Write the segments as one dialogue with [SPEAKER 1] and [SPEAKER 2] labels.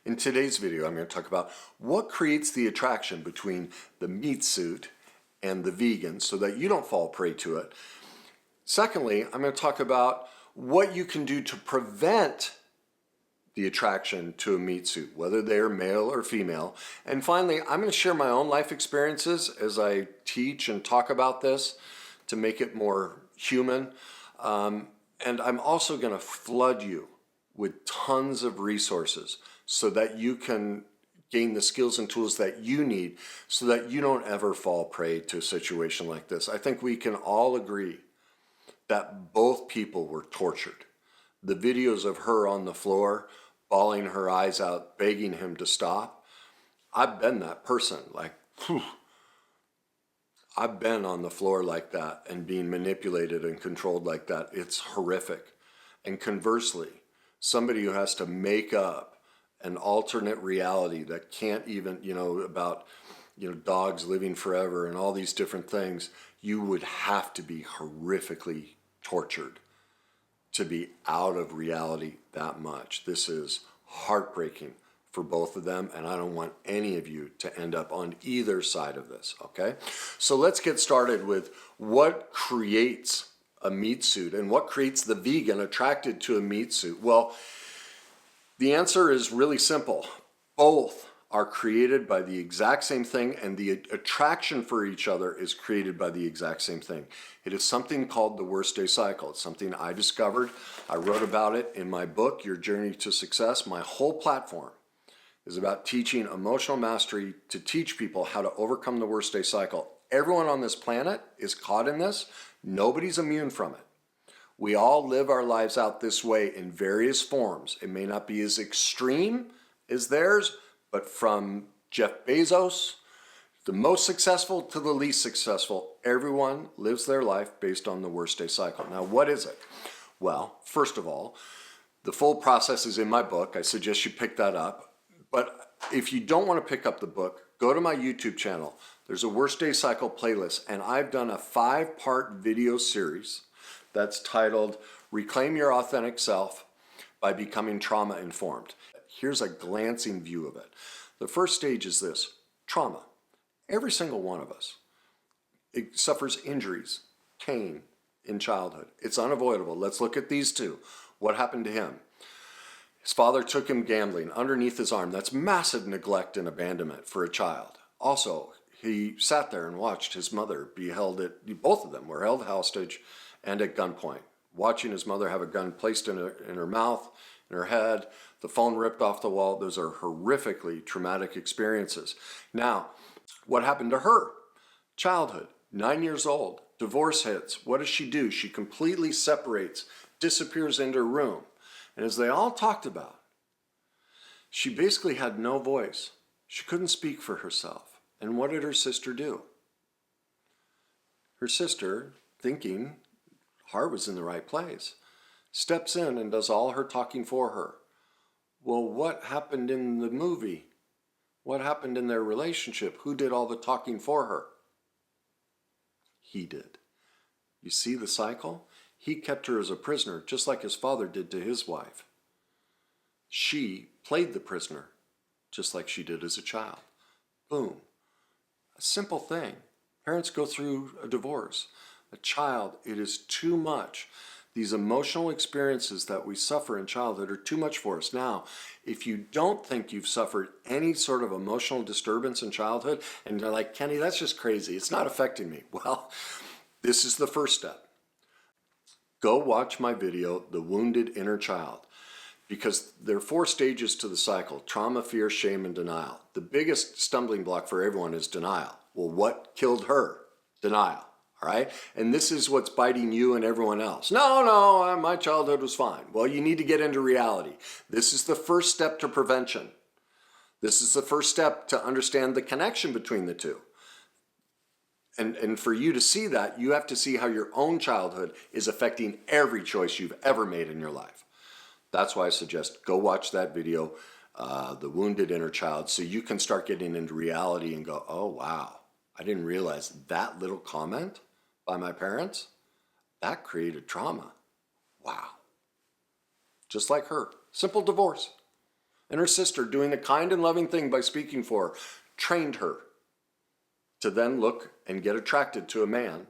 [SPEAKER 1] In today's video, I'm going to talk about what creates the attraction between the meat suit and the vegan so that you don't fall prey to it. Secondly, I'm going to talk about what you can do to prevent the attraction to a meat suit, whether they're male or female. And finally, I'm going to share my own life experiences as I teach and talk about this to make it more human. And I'm also going to flood you with tons of resources so that you can gain the skills and tools that you need so that you don't ever fall prey to a situation like this. I think we can all agree that both people were tortured. The videos of her on the floor, bawling her eyes out, begging him to stop. I've been that person. I've been on the floor like that and being manipulated and controlled like that. It's horrific. And conversely, somebody who has to make up an alternate reality that can't even, about, dogs living forever and all these different things, you would have to be horrifically tortured to be out of reality that much. This is heartbreaking for both of them, and I don't want any of you to end up on either side of this, okay? So let's get started with what creates a meat suit and what creates the vegan attracted to a meat suit. Well, the answer is really simple. Both are created by the exact same thing, and the attraction for each other is created by the exact same thing. It is something called the worst day cycle. It's something I discovered. I wrote about it in my book, Your Journey to Success. My whole platform is about teaching emotional mastery to teach people how to overcome the worst day cycle. Everyone on this planet is caught in this. Nobody's immune from it. We all live our lives out this way in various forms. It may not be as extreme as theirs, but from Jeff Bezos, the most successful to the least successful, everyone lives their life based on the worst day cycle. Now, what is it? Well, first of all, the full process is in my book. I suggest you pick that up. But if you don't want to pick up the book, go to my YouTube channel. There's a worst day cycle playlist, and I've done a 5-part video series that's titled Reclaim Your Authentic Self by Becoming Trauma Informed. Here's a glancing view of it. The first stage is this: trauma. Every single one of us suffers injuries, pain in childhood. It's unavoidable. Let's look at these two. What happened to him? His father took him gambling underneath his arm. That's massive neglect and abandonment for a child. Also, he sat there and watched his mother be held at, both of them were held hostage and at gunpoint, watching his mother have a gun placed in her mouth, in her head, the phone ripped off the wall. Those are horrifically traumatic experiences. Now, what happened to her? Childhood, 9 years old, divorce hits. What does she do? She completely separates, disappears into her room. And as they all talked about, she basically had no voice. She couldn't speak for herself. And what did her sister do? Her sister, thinking heart was in the right place, steps in and does all her talking for her. Well, what happened in the movie? What happened in their relationship? Who did all the talking for her? He did. You see the cycle? He kept her as a prisoner, just like his father did to his wife. She played the prisoner, just like she did as a child. Boom. A simple thing. Parents go through a divorce. A child, it is too much. These emotional experiences that we suffer in childhood are too much for us. Now, if you don't think you've suffered any sort of emotional disturbance in childhood, and you're like, Kenny, that's just crazy, it's not affecting me. Well, this is the first step. Go watch my video, The Wounded Inner Child, because there are 4 stages to the cycle: trauma, fear, shame, and denial. The biggest stumbling block for everyone is denial. Well, what killed her? Denial. All right? And this is what's biting you and everyone else. No, my childhood was fine. Well, you need to get into reality. This is the first step to prevention. This is the first step to understand the connection between the two. And for you to see that, you have to see how your own childhood is affecting every choice you've ever made in your life. That's why I suggest go watch that video, The Wounded Inner Child, so you can start getting into reality and go, oh, wow, I didn't realize that little comment by my parents, that created trauma. Wow. Just like her. Simple divorce. And her sister, doing a kind and loving thing by speaking for her, trained her to then look and get attracted to a man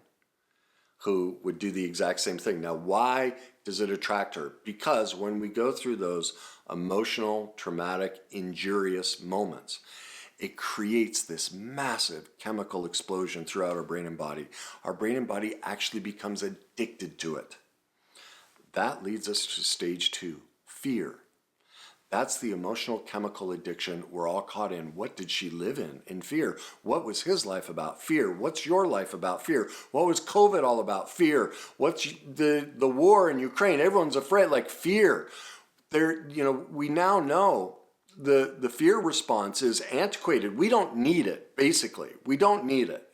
[SPEAKER 1] who would do the exact same thing. Now, why does it attract her? Because when we go through those emotional, traumatic, injurious moments, it creates this massive chemical explosion throughout our brain and body. Our brain and body actually becomes addicted to it. That leads us to stage 2, fear. That's the emotional chemical addiction we're all caught in. What did she live in fear? What was his life about? Fear. What's your life about? Fear. What was COVID all about? Fear. What's the war in Ukraine? Everyone's afraid, like fear. We now know the fear response is antiquated. We don't need it, basically. We don't need it.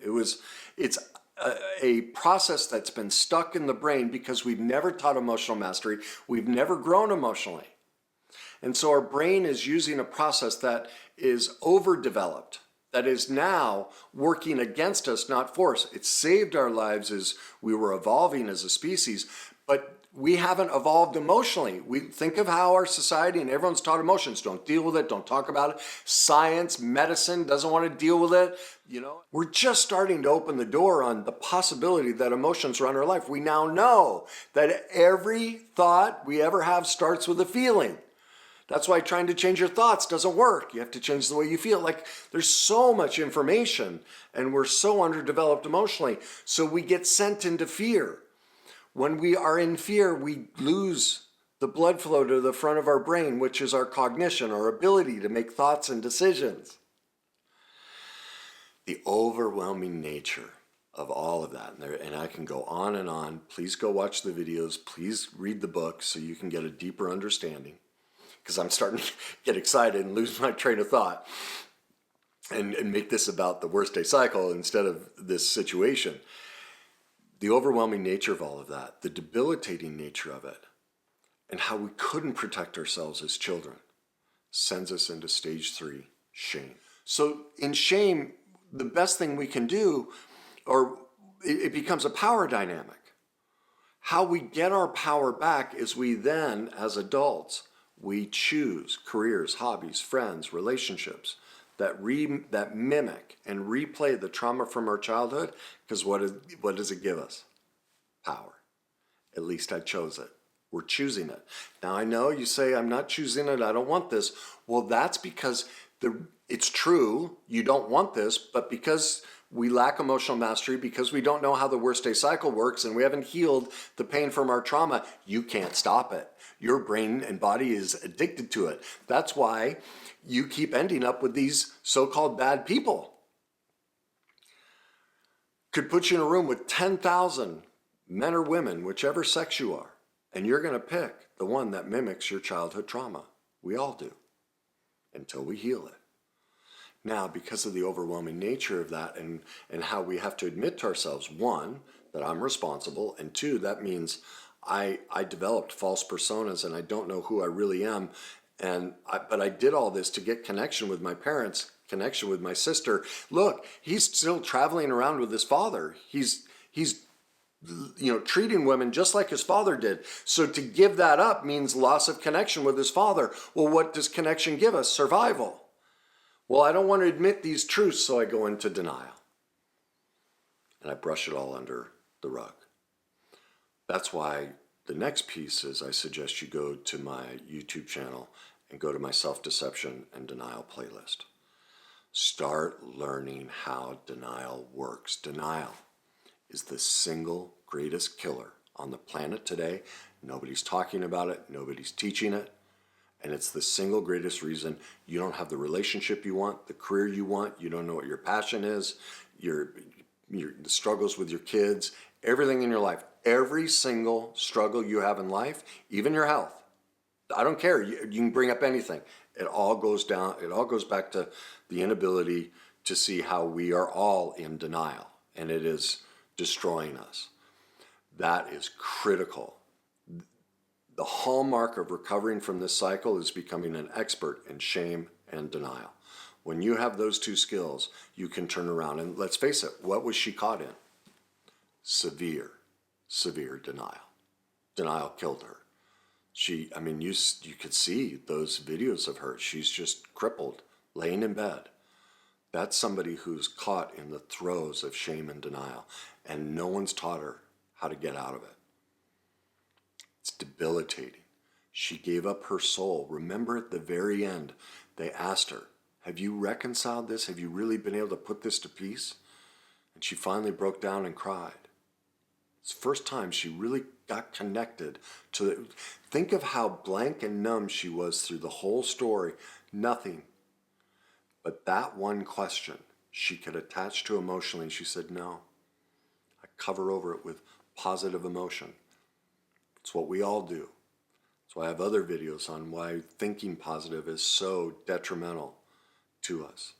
[SPEAKER 1] It's a process that's been stuck in the brain because we've never taught emotional mastery. We've never grown emotionally. And so our brain is using a process that is overdeveloped, that is now working against us, not for us. It saved our lives as we were evolving as a species, but we haven't evolved emotionally. We think of how our society and everyone's taught emotions. Don't deal with it. Don't talk about it. Science, medicine doesn't want to deal with it. We're just starting to open the door on the possibility that emotions run our life. We now know that every thought we ever have starts with a feeling. That's why trying to change your thoughts doesn't work. You have to change the way you feel. Like, there's so much information and we're so underdeveloped emotionally. So we get sent into fear. When we are in fear, we lose the blood flow to the front of our brain, which is our cognition, our ability to make thoughts and decisions. The overwhelming nature of all of that, and I can go on and on. Please go watch the videos. Please read the book so you can get a deeper understanding. Because I'm starting to get excited and lose my train of thought and make this about the worst day cycle instead of this situation. The overwhelming nature of all of that, the debilitating nature of it, and how we couldn't protect ourselves as children sends us into stage 3, shame. So in shame, the best thing we can do, or it becomes a power dynamic. How we get our power back is we then, as adults, we choose careers, hobbies, friends, relationships that mimic and replay the trauma from our childhood, because what does it give us? Power. At least I chose it. We're choosing it. Now I know you say, I'm not choosing it, I don't want this. Well, that's because it's true, you don't want this, but because we lack emotional mastery, because we don't know how the worst day cycle works and we haven't healed the pain from our trauma, you can't stop it. Your brain and body is addicted to it. That's why you keep ending up with these so-called bad people. Could put you in a room with 10,000 men or women, whichever sex you are, and you're going to pick the one that mimics your childhood trauma. We all do, until we heal it. Now, because of the overwhelming nature of that and how we have to admit to ourselves, 1, that I'm responsible, and 2, that means I developed false personas and I don't know who I really am. But I did all this to get connection with my parents, connection with my sister. Look, he's still traveling around with his father. He's treating women just like his father did. So to give that up means loss of connection with his father. Well, what does connection give us? Survival. Well, I don't want to admit these truths, so I go into denial. And I brush it all under the rug. That's why the next piece is I suggest you go to my YouTube channel and go to my self-deception and denial playlist. Start learning how denial works. Denial is the single greatest killer on the planet today. Nobody's talking about it. Nobody's teaching it. And it's the single greatest reason you don't have the relationship you want, the career you want, you don't know what your passion is, the struggles with your kids, everything in your life. Every single struggle you have in life, even your health. I don't care. You can bring up anything. It all goes down. It all goes back to the inability to see how we are all in denial, and it is destroying us. That is critical. The hallmark of recovering from this cycle is becoming an expert in shame and denial. When you have those 2 skills, you can turn around. And let's face it, what was she caught in? Severe denial. Denial killed her. I mean, you could see those videos of her. She's just crippled, laying in bed. That's somebody who's caught in the throes of shame and denial, and no one's taught her how to get out of it. It's debilitating. She gave up her soul. Remember at the very end, they asked her, have you reconciled this? Have you really been able to put this to peace? And she finally broke down and cried. It's the first time she really got connected to it. Think of how blank and numb she was through the whole story. Nothing. But that one question she could attach to emotionally, and she said, no. I cover over it with positive emotion. It's what we all do. That's why I have other videos on why thinking positive is so detrimental to us.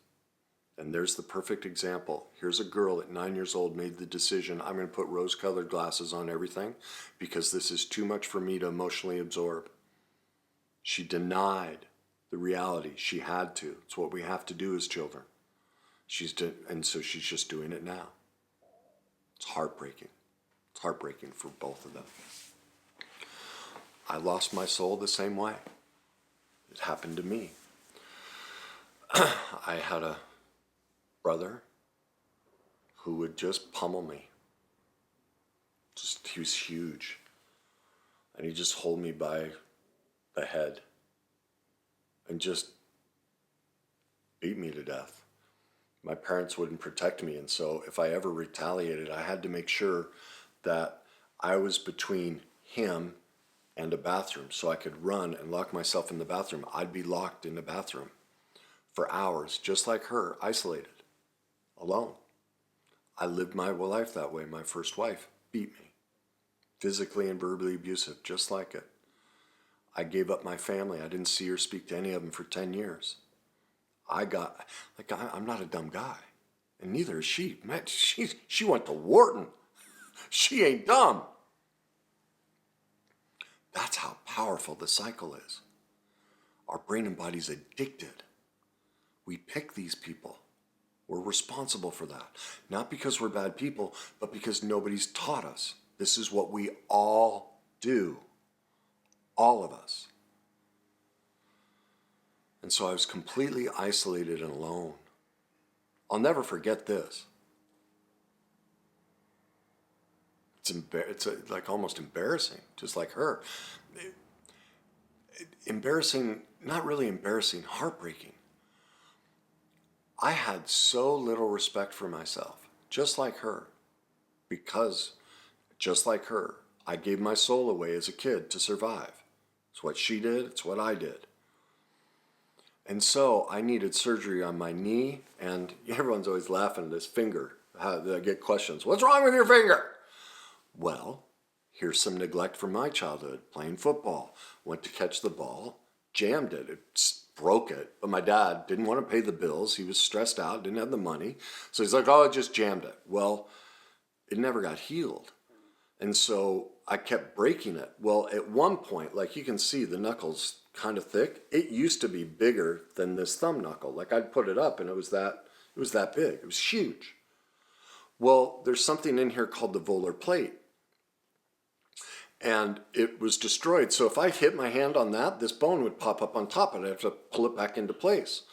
[SPEAKER 1] And there's the perfect example. Here's a girl at 9 years old made the decision, I'm going to put rose-colored glasses on everything because this is too much for me to emotionally absorb. She denied the reality. She had to. It's what we have to do as children. And so she's just doing it now. It's heartbreaking. It's heartbreaking for both of them. I lost my soul the same way. It happened to me. I had a brother who would just pummel me. He was huge. And he'd just hold me by the head and just beat me to death. My parents wouldn't protect me, and so if I ever retaliated, I had to make sure that I was between him and a bathroom so I could run and lock myself in the bathroom. I'd be locked in the bathroom for hours, just like her, isolated, alone. I lived my life that way. My first wife beat me, physically and verbally abusive, just like it. I gave up my family. I didn't see or speak to any of them for 10 years. I'm not a dumb guy, and neither is she. Man, she went to Wharton. She ain't dumb. That's how powerful the cycle is. Our brain and body's addicted. We pick these people. We're responsible for that. Not because we're bad people, but because nobody's taught us. This is what we all do. All of us. And so I was completely isolated and alone. I'll never forget this. It's like almost embarrassing, just like her. Embarrassing, not really embarrassing, heartbreaking. I had so little respect for myself, just like her, because just like her, I gave my soul away as a kid to survive. It's what she did, it's what I did. And so I needed surgery on my knee, and everyone's always laughing at this finger. I get questions, what's wrong with your finger? Well, here's some neglect from my childhood, playing football. Went to catch the ball, jammed it, broke it. But my dad didn't want to pay the bills. He was stressed out, didn't have the money. So he's like, oh, I just jammed it. Well, it never got healed. And so I kept breaking it. Well, at one point, like you can see the knuckles kind of thick. It used to be bigger than this thumb knuckle. Like I'd put it up and it was that big. It was huge. Well, there's something in here called the volar plate. And it was destroyed. So if I hit my hand on that, this bone would pop up on top and I'd have to pull it back into place.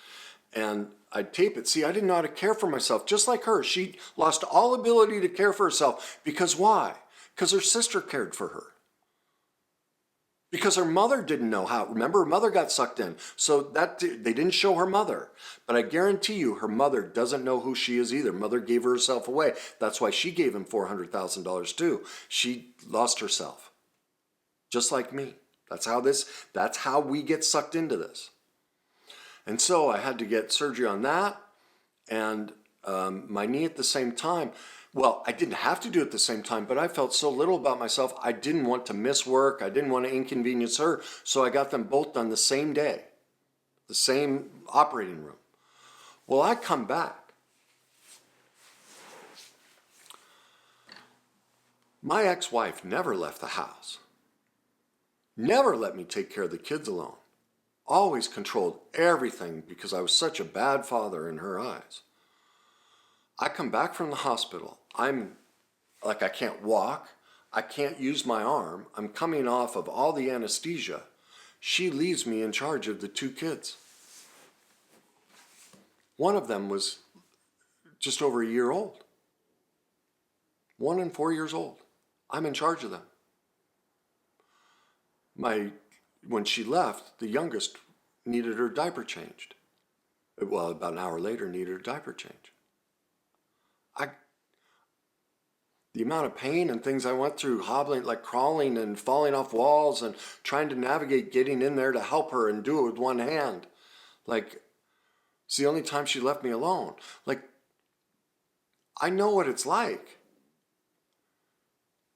[SPEAKER 1] And I'd tape it. See, I didn't know how to care for myself, just like her. She lost all ability to care for herself. Because why? Because her sister cared for her. Because her mother didn't know how. Remember, her mother got sucked in. So they didn't show her mother. But I guarantee you, her mother doesn't know who she is either. Mother gave herself away. That's why she gave him $400,000 too. She lost herself. Just like me. That's how we get sucked into this. And so I had to get surgery on that and my knee at the same time. Well, I didn't have to do it at the same time, but I felt so little about myself. I didn't want to miss work. I didn't want to inconvenience her. So I got them both done the same day, the same operating room. Well, I come back. My ex-wife never left the house. Never let me take care of the kids alone. Always controlled everything because I was such a bad father in her eyes. I come back from the hospital. I'm like, I can't walk. I can't use my arm. I'm coming off of all the anesthesia. She leaves me in charge of the 2 kids. One of them was just over a year old. 1 and 4 years old. I'm in charge of them. When she left, the youngest needed her diaper changed. Well, about an hour later, needed her diaper change. The amount of pain and things I went through, hobbling, like crawling and falling off walls and trying to navigate getting in there to help her and do it with one hand. Like, it's the only time she left me alone. Like, I know what it's like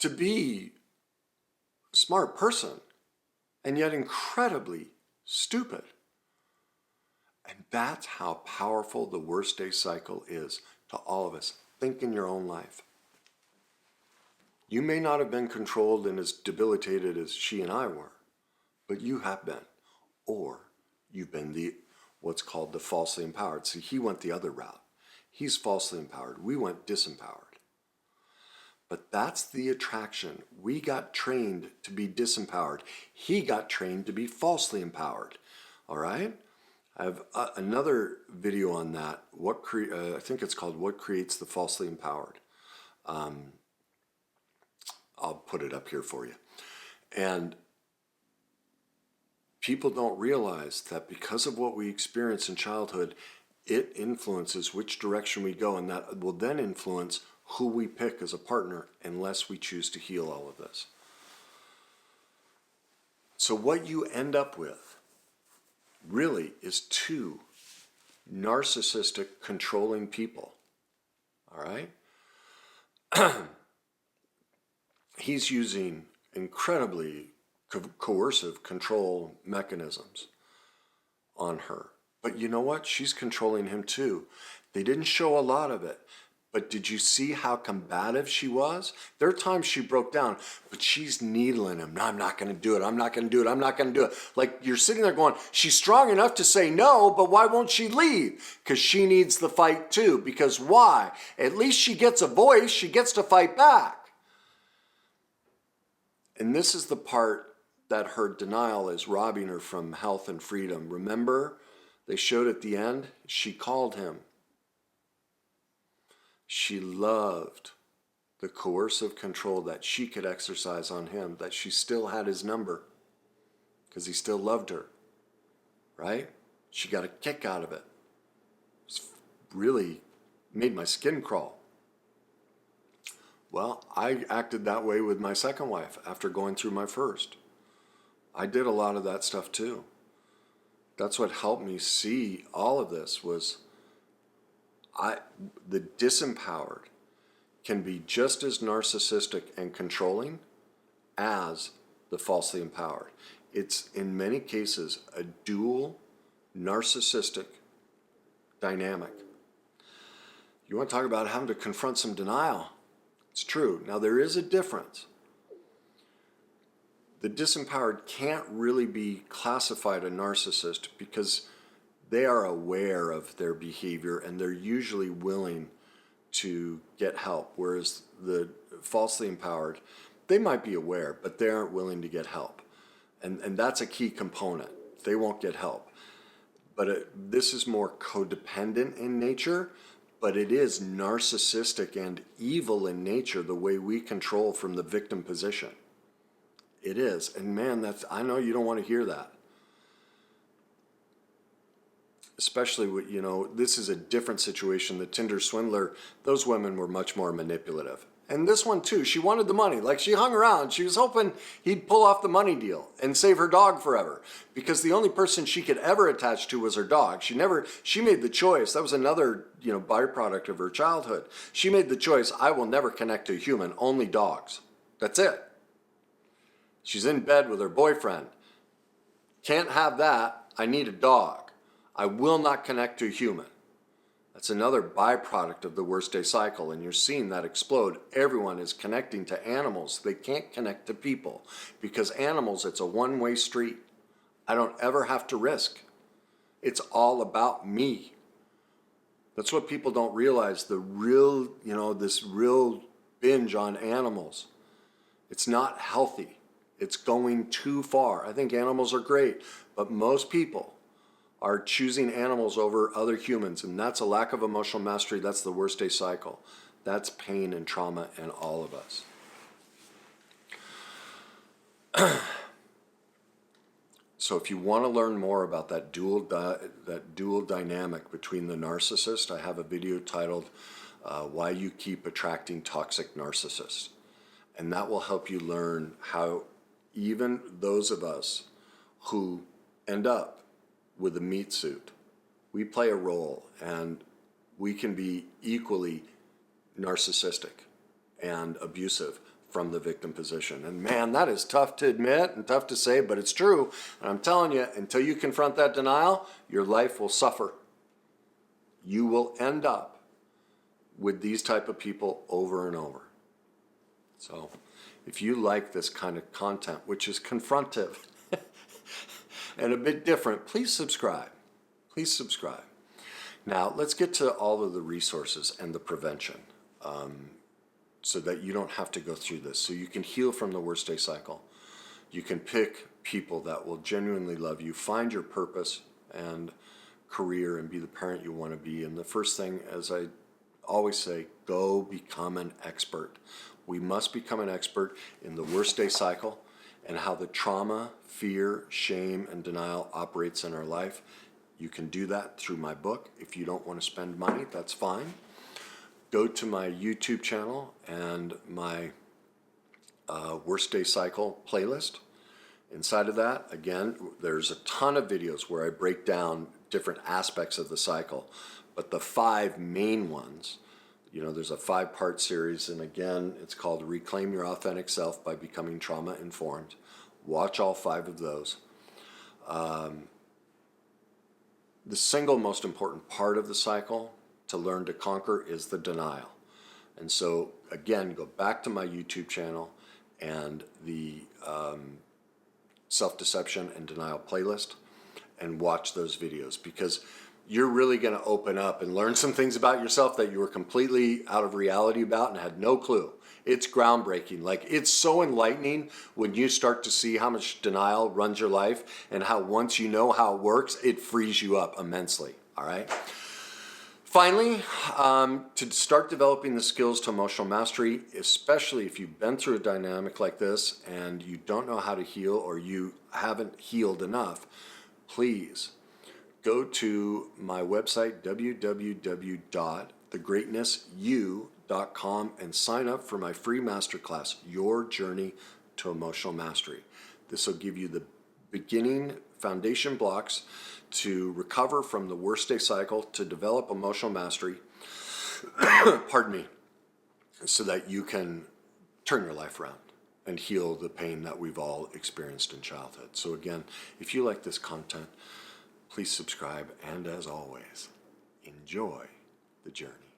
[SPEAKER 1] to be a smart person and yet incredibly stupid. And that's how powerful the worst day cycle is to all of us. Think in your own life. You may not have been controlled and as debilitated as she and I were, but you have been. Or you've been what's called the falsely empowered. See, he went the other route. He's falsely empowered. We went disempowered. But that's the attraction. We got trained to be disempowered. He got trained to be falsely empowered. All right? I have another video on that. I think it's called What Creates the Falsely Empowered. I'll put it up here for you. And people don't realize that because of what we experience in childhood, it influences which direction we go, and that will then influence who we pick as a partner unless we choose to heal all of this. So what you end up with really is 2 narcissistic, controlling people. All right? He's using incredibly coercive control mechanisms on her. But you know what? She's controlling him too. They didn't show a lot of it. But did you see how combative she was? There are times she broke down, but she's needling him. No, I'm not going to do it. I'm not going to do it. I'm not going to do it. Like you're sitting there going, she's strong enough to say no, but why won't she leave? Because she needs the fight too. Because why? At least she gets a voice. She gets to fight back. And this is the part that her denial is robbing her from health and freedom. Remember, they showed at the end, she called him. She loved the coercive control that she could exercise on him, that she still had his number because he still loved her, right? She got a kick out of it. It really made my skin crawl. Well, I acted that way with my second wife after going through my first. I did a lot of that stuff too. That's what helped me see all of this was the disempowered can be just as narcissistic and controlling as the falsely empowered. It's in many cases a dual narcissistic dynamic. You want to talk about having to confront some denial? It's true. Now there is a difference. The disempowered can't really be classified a narcissist because they are aware of their behavior and they're usually willing to get help, whereas the falsely empowered, they might be aware, but they aren't willing to get help. And that's a key component. They won't get help. But this is more codependent in nature, but it is narcissistic and evil in nature, the way we control from the victim position. It is. And man, I know you don't want to hear that. Especially, this is a different situation. The Tinder swindler, those women were much more manipulative. And this one too, she wanted the money. Like she hung around. She was hoping he'd pull off the money deal and save her dog forever. Because the only person she could ever attach to was her dog. She made the choice. That was another, byproduct of her childhood. She made the choice, I will never connect to a human, only dogs. That's it. She's in bed with her boyfriend. Can't have that. I need a dog. I will not connect to a human. That's another byproduct of the worst day cycle, and you're seeing that explode. Everyone is connecting to animals. They can't connect to people because animals, it's a one-way street. I don't ever have to risk. It's all about me. That's what people don't realize. The real, this real binge on animals It's not healthy. It's going too far. I think animals are great, but most people are choosing animals over other humans, and that's a lack of emotional mastery. That's the worst day cycle. That's pain and trauma in all of us. So if you want to learn more about that dual dynamic between the narcissist, I have a video titled Why You Keep Attracting Toxic Narcissists. And that will help you learn how even those of us who end up with a meat suit, we play a role, and we can be equally narcissistic and abusive from the victim position. And man, that is tough to admit and tough to say, but it's true. And I'm telling you, until you confront that denial, your life will suffer. You will end up with these type of people over and over. So if you like this kind of content, which is confrontive and a bit different, please subscribe. Please subscribe. Now, let's get to all of the resources and the prevention. So that you don't have to go through this. So you can heal from the worst day cycle. You can pick people that will genuinely love you, find your purpose and career, and be the parent you want to be. And the first thing, as I always say, go become an expert. We must become an expert in the worst day cycle and how the trauma, fear, shame, and denial operates in our life. You can do that through my book. If you don't want to spend money, that's fine. Go to my YouTube channel and my Worst Day Cycle playlist. Inside of that, again, there's a ton of videos where I break down different aspects of the cycle. But the 5 main ones, there's a 5-part series, and again, it's called Reclaim Your Authentic Self by Becoming Trauma Informed. Watch all 5 of those. The single most important part of the cycle to learn to conquer is the denial. And so again, go back to my YouTube channel and the self-deception and denial playlist and watch those videos, because you're really going to open up and learn some things about yourself that you were completely out of reality about and had no clue. It's groundbreaking. Like, it's so enlightening when you start to see how much denial runs your life and how once you know how it works, it frees you up immensely. All right. Finally, to start developing the skills to emotional mastery, especially if you've been through a dynamic like this and you don't know how to heal or you haven't healed enough, please go to my website, www.thegreatnessyou.com, and sign up for my free masterclass, Your Journey to Emotional Mastery. This will give you the beginning foundation blocks to recover from the worst day cycle, to develop emotional mastery, pardon me, so that you can turn your life around and heal the pain that we've all experienced in childhood. So again, if you like this content, please subscribe, and as always, enjoy the journey.